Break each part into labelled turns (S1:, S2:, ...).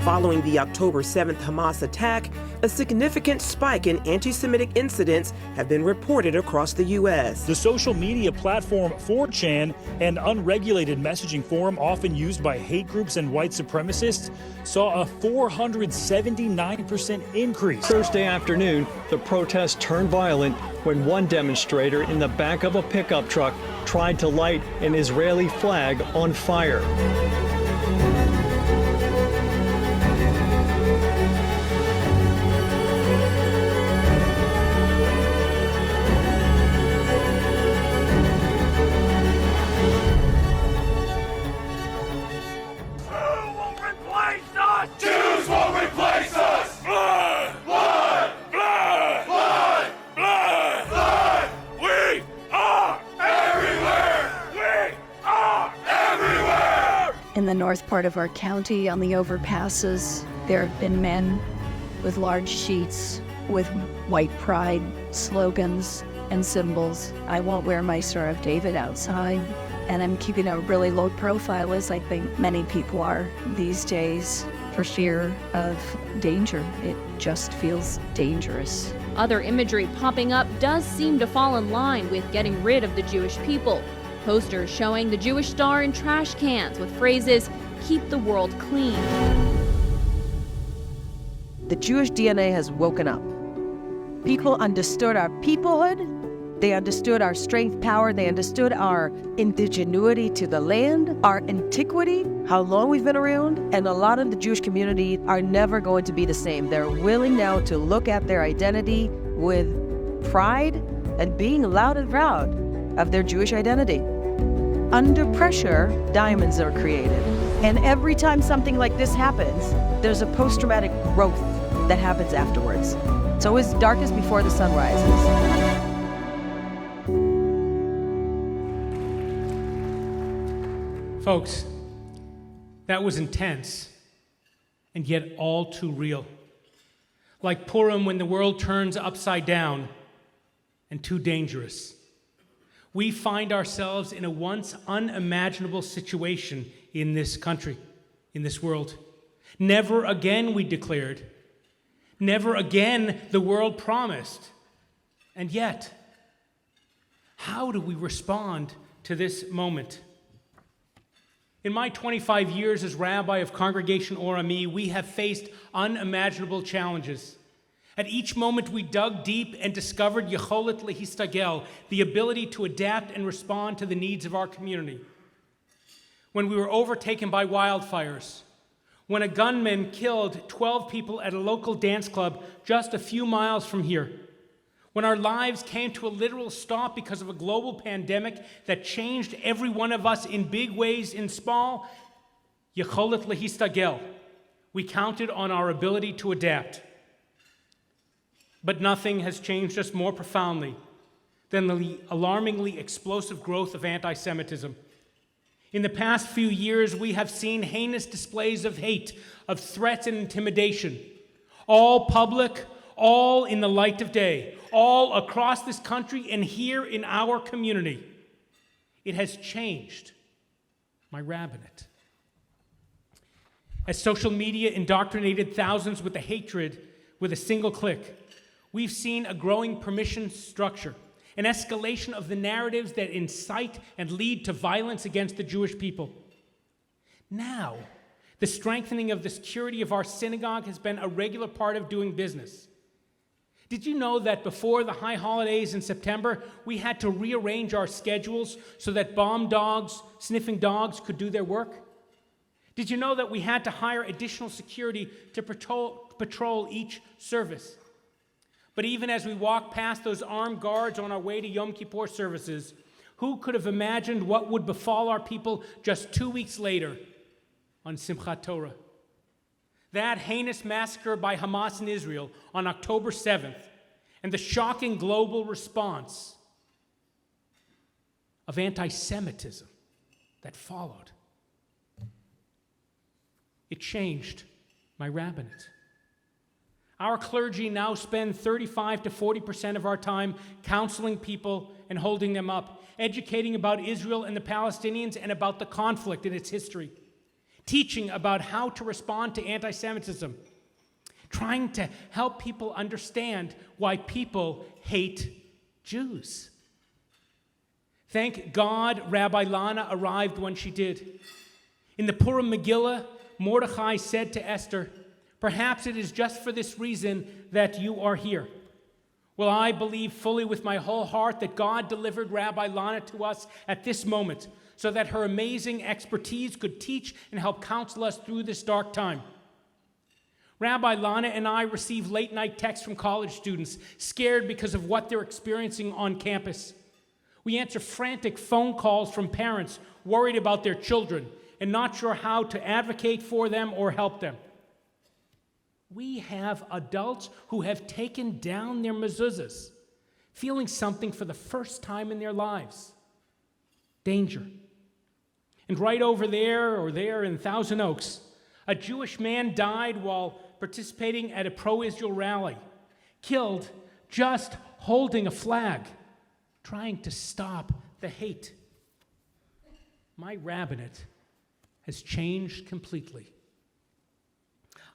S1: Following the October 7th Hamas attack, a significant spike in anti-Semitic incidents have been reported across the U.S.
S2: The social media platform 4chan, an unregulated messaging forum often used by hate groups and white supremacists, saw a 479% increase.
S3: Thursday afternoon, the protest turned violent when one demonstrator in the back of a pickup truck tried to light an Israeli flag on fire.
S4: In the north part of our county, on the overpasses, there have been men with large sheets with white pride slogans and symbols. I won't wear my Star of David outside, and I'm keeping a really low profile, as I think many people are these days, for fear of danger. It just feels dangerous.
S5: Other imagery popping up does seem to fall in line with getting rid of the Jewish people. Posters showing the Jewish star in trash cans with phrases, "Keep the world clean."
S6: The Jewish DNA has woken up. People understood our peoplehood, they understood our strength, power, they understood our indigenuity to the land, our antiquity, how long we've been around, and a lot of the Jewish community are never going to be the same. They're willing now to look at their identity with pride and being loud and proud of their Jewish identity. Under pressure, diamonds are created. And every time something like this happens, there's a post-traumatic growth that happens afterwards. It's always darkest before the sun rises.
S7: Folks, that was intense, and yet all too real. Like Purim when the world turns upside down, and too dangerous. We find ourselves in a once unimaginable situation in this country, in this world. Never again, we declared. Never again, the world promised. And yet, how do we respond to this moment? In my 25 years as rabbi of Congregation Or Ami, we have faced unimaginable challenges. At each moment, we dug deep and discovered Yecholet Lehistagel, the ability to adapt and respond to the needs of our community. When we were overtaken by wildfires, when a gunman killed 12 people at a local dance club just a few miles from here, when our lives came to a literal stop because of a global pandemic that changed every one of us in big ways, in small, Yecholet Lehistagel, we counted on our ability to adapt. But nothing has changed us more profoundly than the alarmingly explosive growth of anti-Semitism. In the past few years, we have seen heinous displays of hate, of threats and intimidation, all public, all in the light of day, all across this country and here in our community. It has changed my rabbinate. As social media indoctrinated thousands with the hatred with a single click, we've seen a growing permission structure, an escalation of the narratives that incite and lead to violence against the Jewish people. Now, the strengthening of the security of our synagogue has been a regular part of doing business. Did you know that before the high holidays in September, we had to rearrange our schedules so that bomb dogs, sniffing dogs could do their work? Did you know that we had to hire additional security to patrol each service? But even as we walk past those armed guards on our way to Yom Kippur services, who could have imagined what would befall our people just 2 weeks later on Simchat Torah? That heinous massacre by Hamas in Israel on October 7th and the shocking global response of anti-Semitism that followed. It changed my rabbinate. Our clergy now spend 35 to 40% of our time counseling people and holding them up, educating about Israel and the Palestinians and about the conflict and its history, teaching about how to respond to anti-Semitism, trying to help people understand why people hate Jews. Thank God Rabbi Lana arrived when she did. In the Purim Megillah, Mordechai said to Esther, "Perhaps it is just for this reason that you are here." Well, I believe fully with my whole heart that God delivered Rabbi Lana to us at this moment so that her amazing expertise could teach and help counsel us through this dark time. Rabbi Lana and I receive late-night texts from college students scared because of what they're experiencing on campus. We answer frantic phone calls from parents worried about their children and not sure how to advocate for them or help them. We have adults who have taken down their mezuzahs, feeling something for the first time in their lives. Danger. And right over there or there in Thousand Oaks, a Jewish man died while participating at a pro-Israel rally, killed just holding a flag, trying to stop the hate. My rabbinate has changed completely.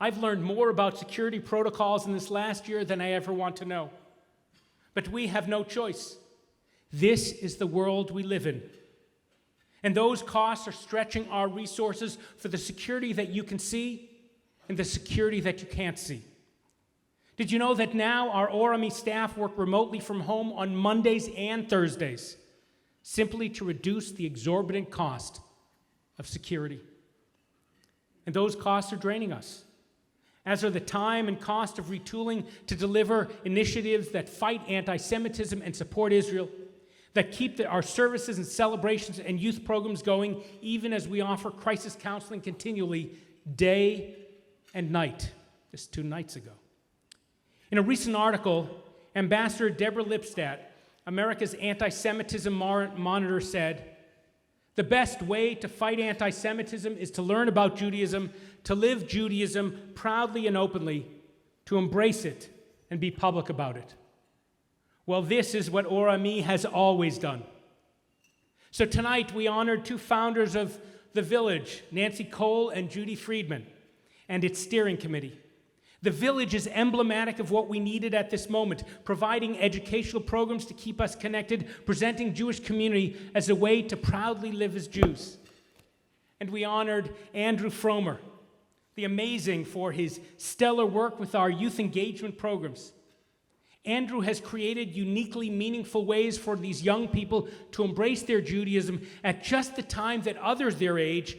S7: I've learned more about security protocols in this last year than I ever want to know. But we have no choice. This is the world we live in. And those costs are stretching our resources for the security that you can see and the security that you can't see. Did you know that now our ORME staff work remotely from home on Mondays and Thursdays, simply to reduce the exorbitant cost of security? And those costs are draining us, as are the time and cost of retooling to deliver initiatives that fight anti-Semitism and support Israel, that keep our services and celebrations and youth programs going, even as we offer crisis counseling continually, day and night, just 2 nights ago. In a recent article, Ambassador Deborah Lipstadt, America's anti-Semitism monitor, said, "The best way to fight anti-Semitism is to learn about Judaism, to live Judaism proudly and openly, to embrace it and be public about it." Well, this is what ORME has always done. So tonight we honored 2 founders of The Village, Nancy Cole and Judy Friedman, and its steering committee. The Village is emblematic of what we needed at this moment, providing educational programs to keep us connected, presenting Jewish community as a way to proudly live as Jews. And we honored Andrew Fromer, the amazing for his stellar work with our youth engagement programs. Andrew has created uniquely meaningful ways for these young people to embrace their Judaism at just the time that others their age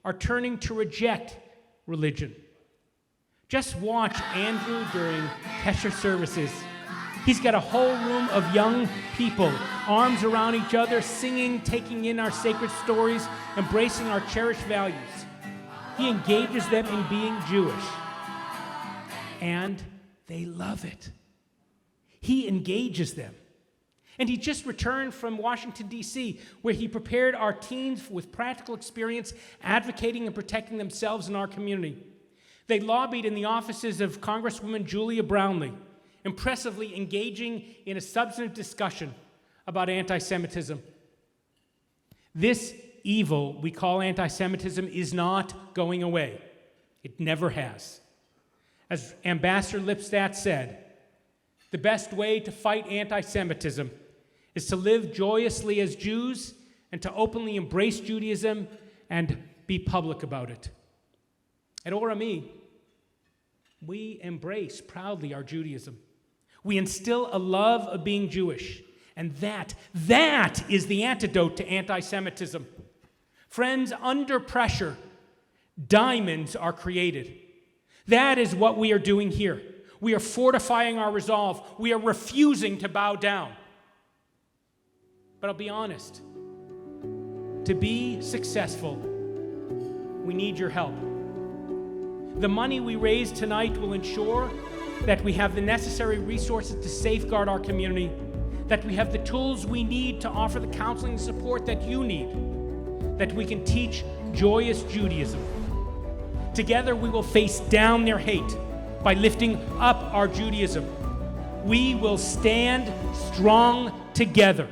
S7: are turning to reject religion. Just watch Andrew during Kesher services. He's got a whole room of young people, arms around each other, singing, taking in our sacred stories, embracing our cherished values. He engages them in being Jewish, and they love it. He engages them. And he just returned from Washington, D.C., where he prepared our teens with practical experience advocating and protecting themselves in our community. They lobbied in the offices of Congresswoman Julia Brownley, impressively engaging in a substantive discussion about anti-Semitism. This evil we call anti-Semitism is not going away. It never has. As Ambassador Lipstadt said, the best way to fight anti-Semitism is to live joyously as Jews and to openly embrace Judaism and be public about it. At ORME, we embrace proudly our Judaism. We instill a love of being Jewish, and that is the antidote to anti-Semitism. Friends, under pressure, diamonds are created. That is what we are doing here. We are fortifying our resolve. We are refusing to bow down. But I'll be honest, to be successful, we need your help. The money we raise tonight will ensure that we have the necessary resources to safeguard our community, that we have the tools we need to offer the counseling and support that you need, that we can teach Joyous Judaism. Together we will face down their hate by lifting up our Judaism. We will stand strong together.